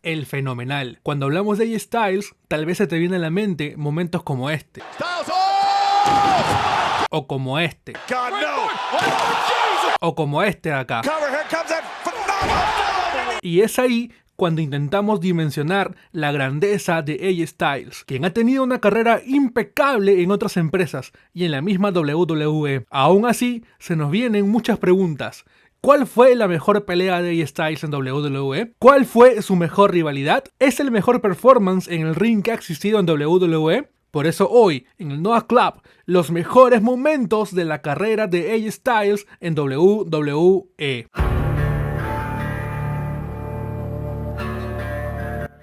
el fenomenal. Cuando hablamos de AJ Styles, tal vez se te viene a la mente momentos como este. O como este. O como este de acá. Y es ahí cuando intentamos dimensionar la grandeza de AJ Styles, quien ha tenido una carrera impecable en otras empresas y en la misma WWE. Aún así, se nos vienen muchas preguntas. ¿Cuál fue la mejor pelea de AJ Styles en WWE? ¿Cuál fue su mejor rivalidad? ¿Es el mejor performance en el ring que ha existido en WWE? Por eso hoy, en el Noah Club, los mejores momentos de la carrera de AJ Styles en WWE.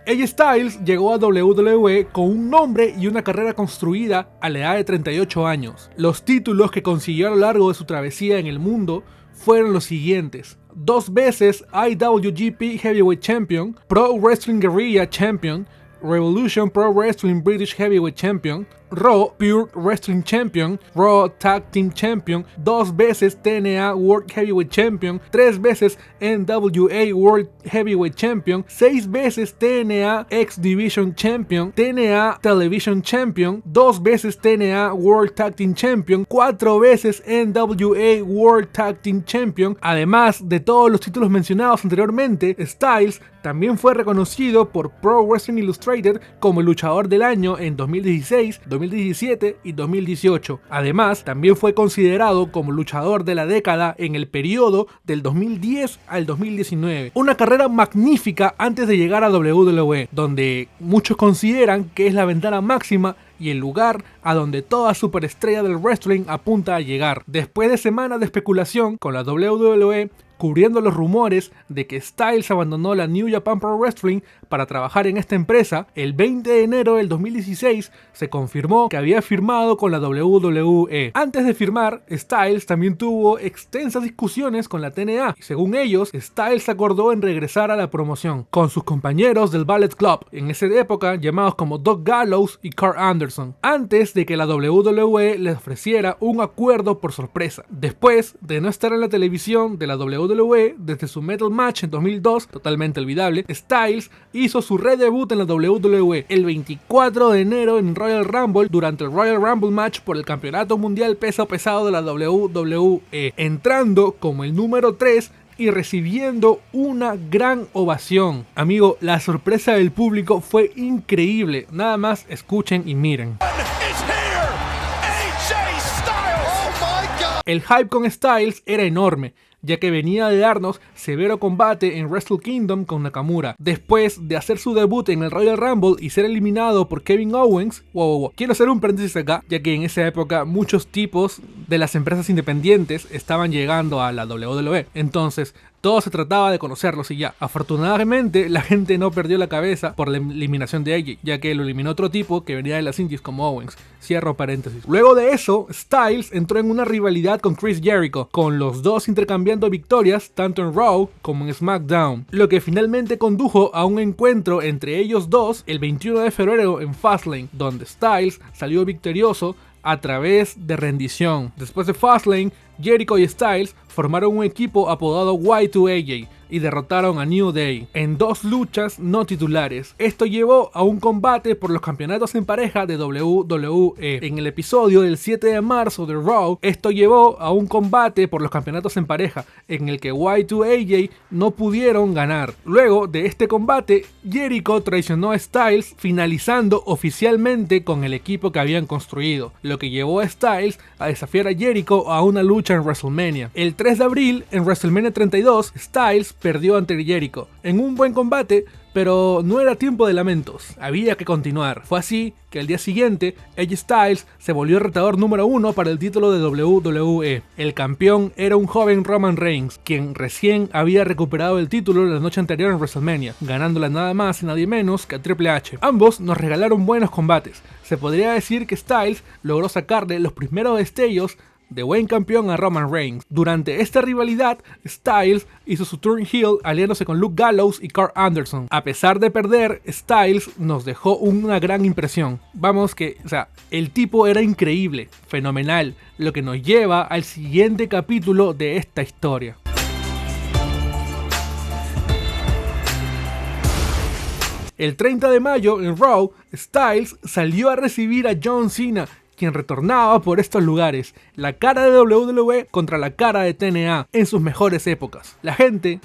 AJ Styles llegó a WWE con un nombre y una carrera construida a la edad de 38 años. Los títulos que consiguió a lo largo de su travesía en el mundo fueron los siguientes: 2 veces IWGP Heavyweight Champion, Pro Wrestling Guerrilla Champion, Revolution Pro Wrestling British Heavyweight Champion, Raw Pure Wrestling Champion, Raw Tag Team Champion, 2 veces TNA World Heavyweight Champion, 3 veces NWA World Heavyweight Champion, 6 veces TNA X Division Champion, TNA Television Champion, 2 veces TNA World Tag Team Champion, 4 veces NWA World Tag Team Champion. Además de todos los títulos mencionados anteriormente, Styles también fue reconocido por Pro Wrestling Illustrated como el luchador del año en 2016, 2017 y 2018. Además, también fue considerado como luchador de la década en el periodo del 2010 al 2019. Una carrera magnífica antes de llegar a WWE, donde muchos consideran que es la ventana máxima y el lugar a donde toda superestrella del wrestling apunta a llegar. Después de semanas de especulación con la WWE, cubriendo los rumores de que Styles abandonó la New Japan Pro Wrestling para trabajar en esta empresa, el 20 de enero del 2016 se confirmó que había firmado con la WWE. Antes de firmar, Styles también tuvo extensas discusiones con la TNA y según ellos, Styles acordó en regresar a la promoción con sus compañeros del Ballet Club, en esa época llamados como Doug Gallows y Carl Anderson, antes de que la WWE les ofreciera un acuerdo por sorpresa. Después de no estar en la televisión de la WWE desde su Metal Match en 2002, totalmente olvidable, Styles hizo su redebut en la WWE el 24 de enero en Royal Rumble durante el Royal Rumble Match por el Campeonato Mundial Peso Pesado de la WWE, entrando como el número 3 y recibiendo una gran ovación. Amigo, la sorpresa del público fue increíble. Nada más escuchen y miren. El hype con Styles era enorme, ya que venía de darnos severo combate en Wrestle Kingdom con Nakamura, después de hacer su debut en el Royal Rumble y ser eliminado por Kevin Owens. Quiero hacer un paréntesis acá, ya que en esa época muchos tipos de las empresas independientes estaban llegando a la WWE, entonces todo se trataba de conocerlos y ya. Afortunadamente, la gente no perdió la cabeza por la eliminación de AJ, ya que lo eliminó otro tipo que venía de las indies como Owens. Cierro paréntesis. Luego de eso, Styles entró en una rivalidad con Chris Jericho, con los dos intercambiando victorias tanto en Raw como en SmackDown, lo que finalmente condujo a un encuentro entre ellos dos el 21 de febrero en Fastlane, donde Styles salió victorioso a través de rendición. Después de Fastlane, Jericho y Styles formaron un equipo apodado Y2AJ y derrotaron a New Day en 2 luchas no titulares. Esto llevó a un combate por los campeonatos en pareja de WWE. En el episodio del 7 de marzo de Raw, esto llevó a un combate por los campeonatos en pareja en el que Y2AJ no pudieron ganar. Luego de este combate, Jericho traicionó a Styles, finalizando oficialmente con el equipo que habían construido, lo que llevó a Styles a desafiar a Jericho a una lucha en WrestleMania. El 3 de abril, en WrestleMania 32, Styles perdió ante Jericho en un buen combate, pero no era tiempo de lamentos, había que continuar. Fue así que el día siguiente, AJ Styles se volvió el retador número 1 para el título de WWE. El campeón era un joven Roman Reigns, quien recién había recuperado el título la noche anterior en WrestleMania, ganándola nada más y nadie menos que a Triple H. Ambos nos regalaron buenos combates. Se podría decir que Styles logró sacarle los primeros destellos de buen campeón a Roman Reigns. Durante esta rivalidad, Styles hizo su turn heel aliándose con Luke Gallows y Carl Anderson. A pesar de perder, Styles nos dejó una gran impresión. Vamos que, el tipo era increíble, fenomenal, lo que nos lleva al siguiente capítulo de esta historia. El 30 de mayo en Raw, Styles salió a recibir a John Cena, quien retornaba por estos lugares, la cara de WWE contra la cara de TNA en sus mejores épocas. La gente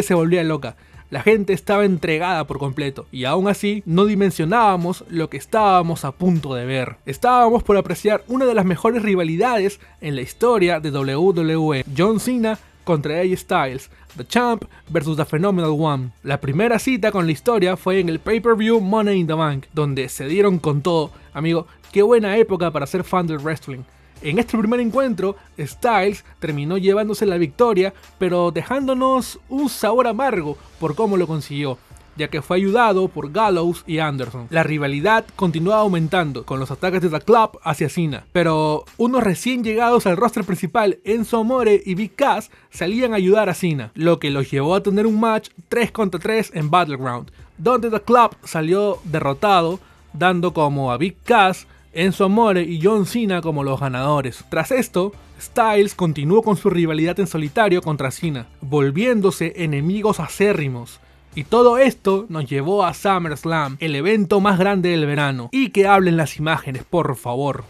se volvía loca. La gente estaba entregada por completo, y aún así no dimensionábamos lo que estábamos a punto de ver. Estábamos por apreciar una de las mejores rivalidades en la historia de WWE, John Cena contra AJ Styles, The Champ vs The Phenomenal One. La primera cita con la historia fue en el pay-per-view Money in the Bank, donde se dieron con todo. Amigo, qué buena época para ser fan del wrestling. En este primer encuentro, Styles terminó llevándose la victoria, pero dejándonos un sabor amargo por cómo lo consiguió, ya que fue ayudado por Gallows y Anderson. La rivalidad continuaba aumentando, con los ataques de The Club hacia Cena, pero unos recién llegados al roster principal, Enzo Amore y Big Cass, salían a ayudar a Cena, lo que los llevó a tener un match 3 contra 3 en Battleground, donde The Club salió derrotado, dando como a Big Cass, Enzo Amore y John Cena como los ganadores. Tras esto, Styles continuó con su rivalidad en solitario contra Cena, volviéndose enemigos acérrimos. Y todo esto nos llevó a SummerSlam, el evento más grande del verano. Y que hablen las imágenes, por favor.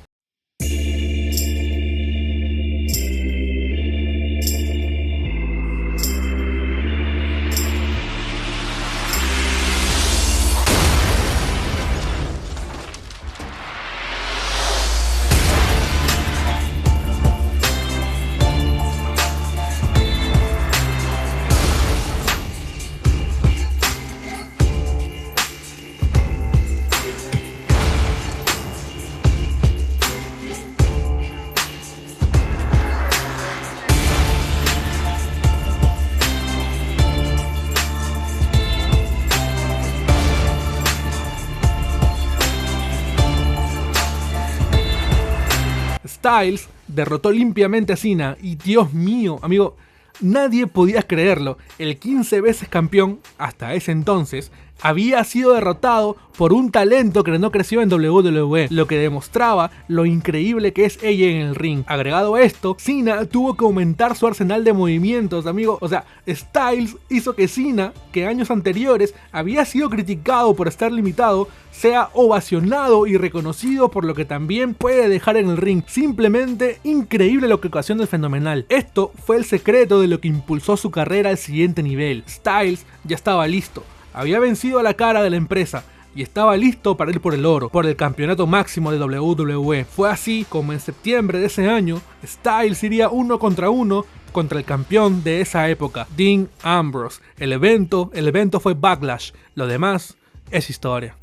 Styles derrotó limpiamente a Cena y Dios mío, amigo, nadie podía creerlo. El 15 veces campeón, hasta ese entonces, había sido derrotado por un talento que no creció en WWE, lo que demostraba lo increíble que es ella en el ring. Agregado a esto, Cena tuvo que aumentar su arsenal de movimientos, amigo. O sea, Styles hizo que Cena, que años anteriores había sido criticado por estar limitado, sea ovacionado y reconocido por lo que también puede dejar en el ring. Simplemente increíble lo que ocasiona el fenomenal. Esto fue el secreto de lo que impulsó su carrera al siguiente nivel. Styles ya estaba listo. Había vencido a la cara de la empresa y estaba listo para ir por el oro, por el campeonato máximo de WWE. Fue así como en septiembre de ese año, Styles iría 1 contra 1 contra el campeón de esa época, Dean Ambrose. El evento fue Backlash, lo demás es historia.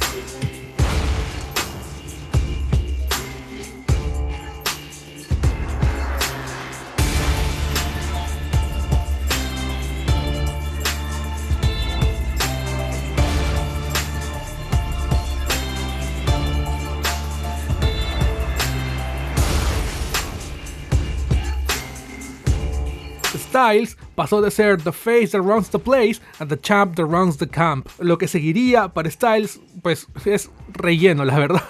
Styles pasó de ser the face that runs the place a the champ that runs the camp. Lo que seguiría para Styles, pues, es relleno, la verdad.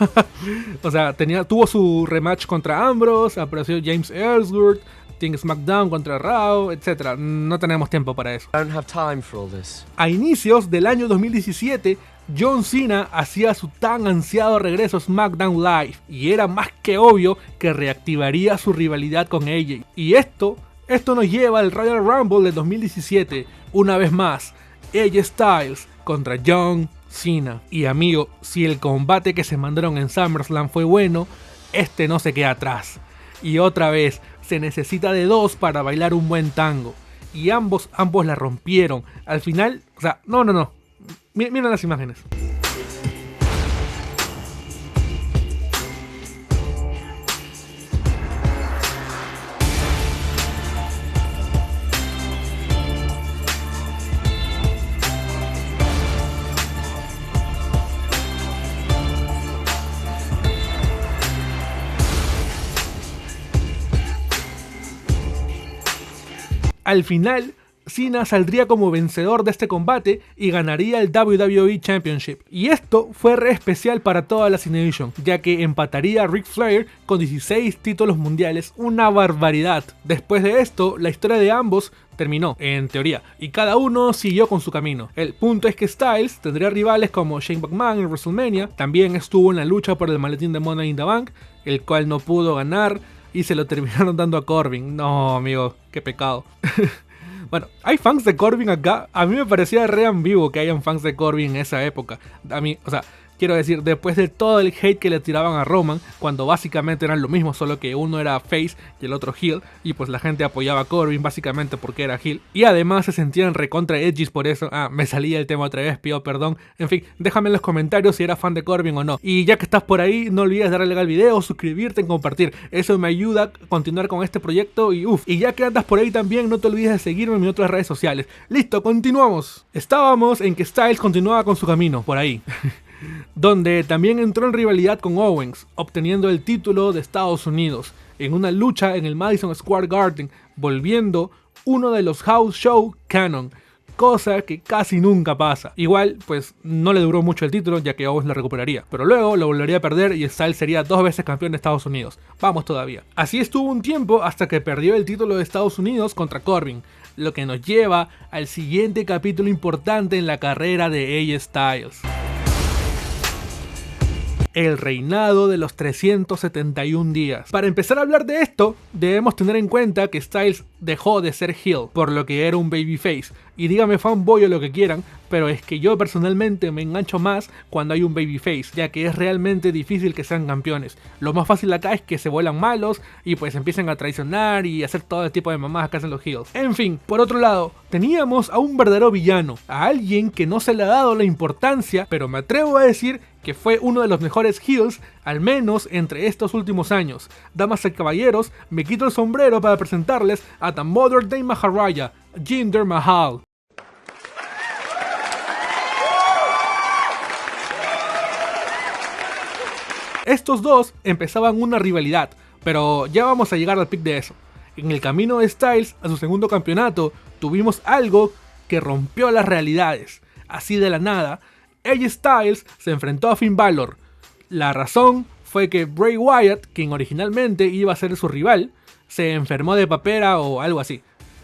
O sea, tuvo su rematch contra Ambrose, apareció James Ellsworth, Team SmackDown contra Raw, etc. No tenemos tiempo para eso. A inicios del año 2017, John Cena hacía su tan ansiado regreso a SmackDown Live, y era más que obvio que reactivaría su rivalidad con AJ. Y esto nos lleva al Royal Rumble de 2017, una vez más, AJ Styles contra John Cena. Y amigo, si el combate que se mandaron en SummerSlam fue bueno, este no se queda atrás. Y otra vez, se necesita de dos para bailar un buen tango. Y ambos la rompieron. Al final, o sea, no. Miren las imágenes. Al final, Cena saldría como vencedor de este combate y ganaría el WWE Championship. Y esto fue re especial para toda la Cinevisión, ya que empataría a Ric Flair con 16 títulos mundiales, una barbaridad. Después de esto, la historia de ambos terminó, en teoría, y cada uno siguió con su camino. El punto es que Styles tendría rivales como Shane McMahon en WrestleMania, también estuvo en la lucha por el maletín de Money in the Bank, el cual no pudo ganar y se lo terminaron dando a Corbin. No, amigo, qué pecado. Bueno, hay fans de Corbin acá. A mí me parecía re ambiguo que hayan fans de Corbin en esa época. A mí, o sea, quiero decir, después de todo el hate que le tiraban a Roman, cuando básicamente eran lo mismo, solo que uno era face y el otro heel, y pues la gente apoyaba a Corbin básicamente porque era heel, y además se sentían recontra edgys por eso. Me salía el tema otra vez, pido perdón. En fin, déjame en los comentarios si eras fan de Corbin o no. Y ya que estás por ahí, no olvides darle like al video, suscribirte y compartir. Eso me ayuda a continuar con este proyecto y y ya que andas por ahí también, no te olvides de seguirme en mis otras redes sociales. Listo, continuamos. Estábamos en que Styles continuaba con su camino, por ahí. Donde también entró en rivalidad con Owens, obteniendo el título de Estados Unidos, en una lucha en el Madison Square Garden, volviendo uno de los House Show canon, cosa que casi nunca pasa. Igual, pues no le duró mucho el título, ya que Owens lo recuperaría, pero luego lo volvería a perder y Styles sería 2 veces campeón de Estados Unidos. Vamos todavía. Así estuvo un tiempo hasta que perdió el título de Estados Unidos contra Corbin, lo que nos lleva al siguiente capítulo importante en la carrera de AJ Styles. El reinado de los 371 días. Para empezar a hablar de esto, debemos tener en cuenta que Styles dejó de ser heel, por lo que era un babyface. Y dígame fanboy o lo que quieran, pero es que yo personalmente me engancho más cuando hay un babyface, ya que es realmente difícil que sean campeones. Lo más fácil acá es que se vuelan malos y pues empiezan a traicionar y hacer todo el tipo de mamadas que hacen los heels. En fin, por otro lado, teníamos a un verdadero villano, a alguien que no se le ha dado la importancia, pero me atrevo a decir que fue uno de los mejores heels, al menos entre estos últimos años. Damas y caballeros, me quito el sombrero para presentarles a The Modern Day Maharaja, Jinder Mahal. Estos dos empezaban una rivalidad, pero ya vamos a llegar al pic de eso. En el camino de Styles a su segundo campeonato, tuvimos algo que rompió las realidades. Así de la nada, AJ Styles se enfrentó a Finn Balor. La razón fue que Bray Wyatt, quien originalmente iba a ser su rival, se enfermó de papera o algo así.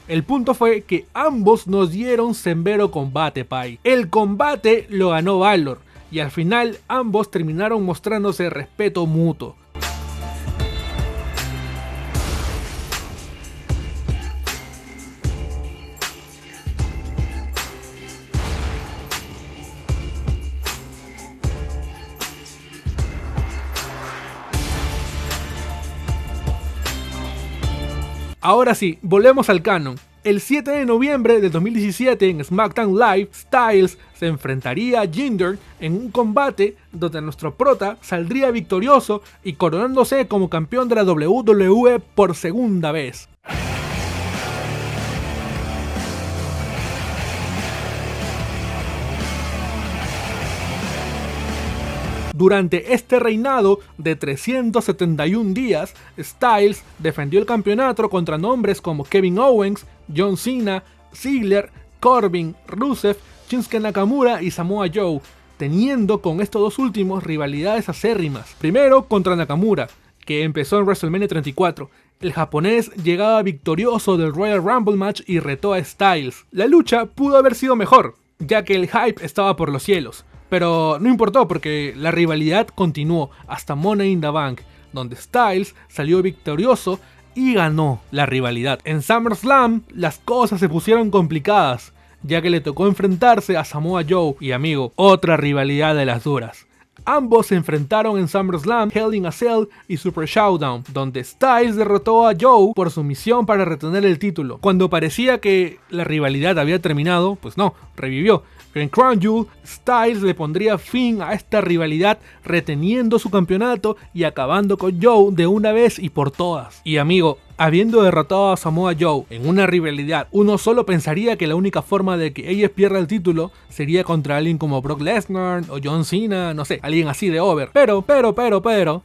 El punto fue que ambos nos dieron severo combate, pay. El combate lo ganó Balor, y al final ambos terminaron mostrándose respeto mutuo. Ahora sí, volvemos al canon. El 7 de noviembre de 2017 en SmackDown Live, Styles se enfrentaría a Jinder en un combate donde nuestro prota saldría victorioso y coronándose como campeón de la WWE por segunda vez. Durante este reinado de 371 días, Styles defendió el campeonato contra nombres como Kevin Owens, John Cena, Ziggler, Corbin, Rusev, Shinsuke Nakamura y Samoa Joe, teniendo con estos dos últimos rivalidades acérrimas. Primero contra Nakamura, que empezó en WrestleMania 34. El japonés llegaba victorioso del Royal Rumble match y retó a Styles. La lucha pudo haber sido mejor, ya que el hype estaba por los cielos. Pero no importó porque la rivalidad continuó hasta Money in the Bank, donde Styles salió victorioso y ganó la rivalidad. En SummerSlam las cosas se pusieron complicadas, ya que le tocó enfrentarse a Samoa Joe y amigo, otra rivalidad de las duras. Ambos se enfrentaron en SummerSlam, Hell in a Cell y Super Showdown, donde Styles derrotó a Joe por su misión para retener el título. Cuando parecía que la rivalidad había terminado, pues no, revivió. En Crown Jewel, Styles le pondría fin a esta rivalidad reteniendo su campeonato y acabando con Joe de una vez y por todas. Y amigo, habiendo derrotado a Samoa Joe en una rivalidad. Uno solo pensaría que la única forma de que ella pierda el título sería contra alguien como Brock Lesnar o John Cena, no sé, alguien así de over. Pero,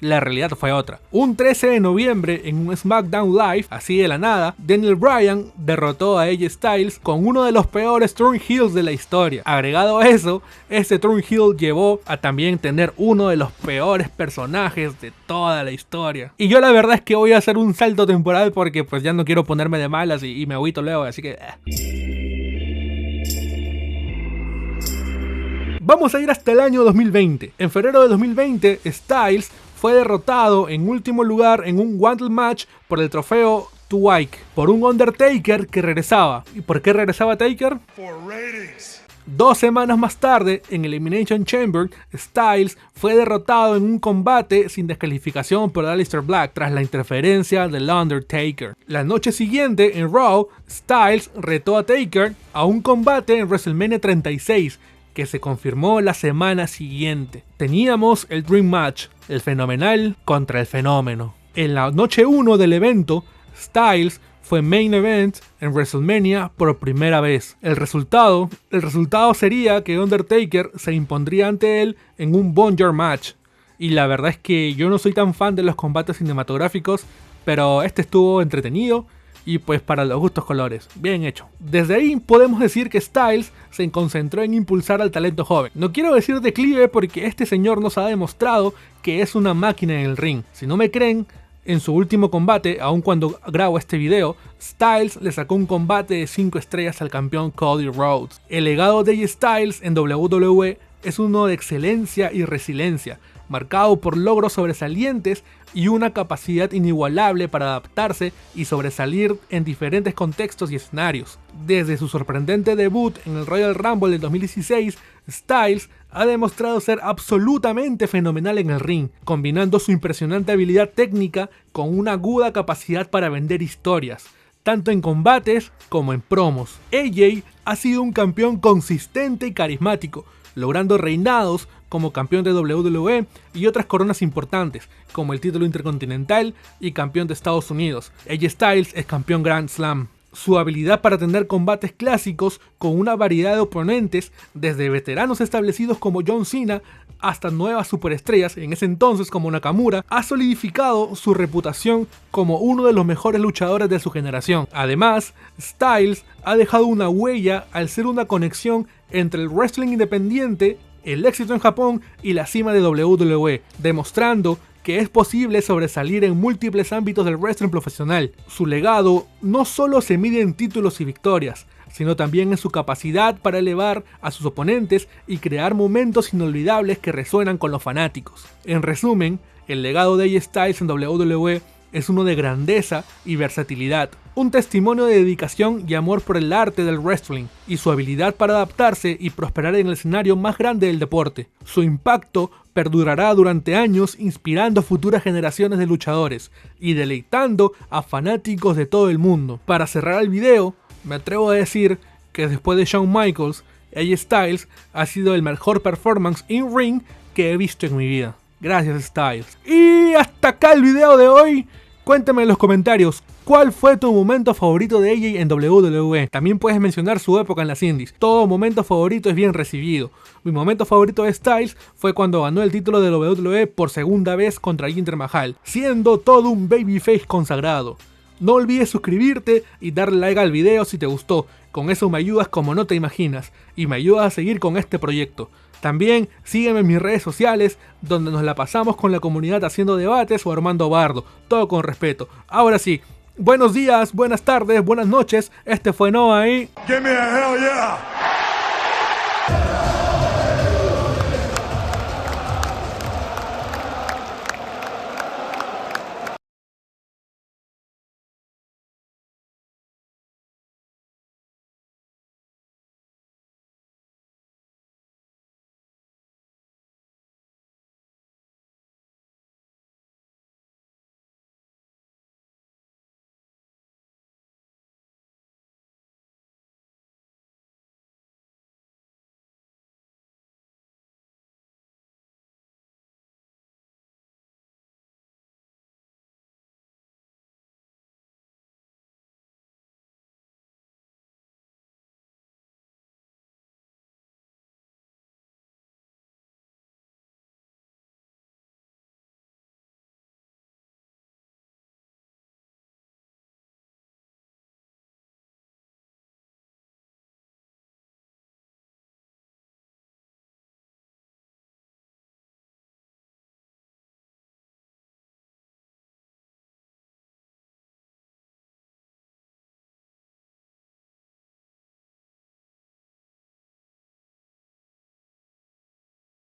la realidad fue otra. Un 13 de noviembre en un SmackDown Live, así de la nada, Daniel Bryan derrotó a AJ Styles con uno de los peores turn heels de la historia. Agregado a eso, este turn heel llevó a también tener uno de los peores personajes de toda la historia. Y yo la verdad es que voy a hacer un salto temporal porque pues ya no quiero ponerme de malas y me agüito luego, así que... Vamos a ir hasta el año 2020. En febrero de 2020, Styles fue derrotado en último lugar en un One Match por el trofeo Tuaik, por un Undertaker que regresaba. ¿Y por qué regresaba Taker? For ratings. 2 semanas más tarde, en Elimination Chamber, Styles fue derrotado en un combate sin descalificación por Aleister Black tras la interferencia del Undertaker. La noche siguiente, en Raw, Styles retó a Taker a un combate en WrestleMania 36, que se confirmó la semana siguiente. Teníamos el Dream Match, el fenomenal contra el fenómeno. En la noche 1 del evento, Styles fue main event en WrestleMania por primera vez. El resultado sería que Undertaker se impondría ante él en un Boneyard Match. Y la verdad es que yo no soy tan fan de los combates cinematográficos, pero este estuvo entretenido y pues para los gustos colores, bien hecho. Desde ahí podemos decir que Styles se concentró en impulsar al talento joven. No quiero decir declive porque este señor nos ha demostrado que es una máquina en el ring. Si no me creen, en su último combate, aun cuando grabo este video, Styles le sacó un combate de 5 estrellas al campeón Cody Rhodes. El legado de AJ Styles en WWE es uno de excelencia y resiliencia, marcado por logros sobresalientes y una capacidad inigualable para adaptarse y sobresalir en diferentes contextos y escenarios. Desde su sorprendente debut en el Royal Rumble del 2016, Styles ha demostrado ser absolutamente fenomenal en el ring, combinando su impresionante habilidad técnica con una aguda capacidad para vender historias, tanto en combates como en promos. AJ ha sido un campeón consistente y carismático, logrando reinados como campeón de WWE y otras coronas importantes, como el título intercontinental y campeón de Estados Unidos. AJ Styles es campeón Grand Slam. Su habilidad para tener combates clásicos con una variedad de oponentes, desde veteranos establecidos como John Cena hasta nuevas superestrellas, en ese entonces como Nakamura, ha solidificado su reputación como uno de los mejores luchadores de su generación. Además, Styles ha dejado una huella al ser una conexión entre el wrestling independiente, el éxito en Japón y la cima de WWE, demostrando que es posible sobresalir en múltiples ámbitos del wrestling profesional. Su legado no solo se mide en títulos y victorias, sino también en su capacidad para elevar a sus oponentes y crear momentos inolvidables que resuenan con los fanáticos. En resumen, el legado de AJ Styles en WWE es uno de grandeza y versatilidad, un testimonio de dedicación y amor por el arte del wrestling y su habilidad para adaptarse y prosperar en el escenario más grande del deporte. Su impacto perdurará durante años, inspirando a futuras generaciones de luchadores y deleitando a fanáticos de todo el mundo. Para cerrar el video, me atrevo a decir que después de Shawn Michaels, AJ Styles ha sido el mejor performance in ring que he visto en mi vida. Gracias, Styles. Y hasta acá el video de hoy. Cuéntame en los comentarios cuál fue tu momento favorito de AJ en WWE. También puedes mencionar su época en las indies. Todo momento favorito es bien recibido. Mi momento favorito de Styles fue cuando ganó el título de WWE por segunda vez contra Jinder Mahal, siendo todo un babyface consagrado. No olvides suscribirte y darle like al video si te gustó. Con eso me ayudas como no te imaginas y me ayudas a seguir con este proyecto. También sígueme en mis redes sociales, donde nos la pasamos con la comunidad haciendo debates o armando bardo, todo con respeto. Ahora sí, buenos días, buenas tardes, buenas noches, este fue Noah y... ¡Give me a hell yeah!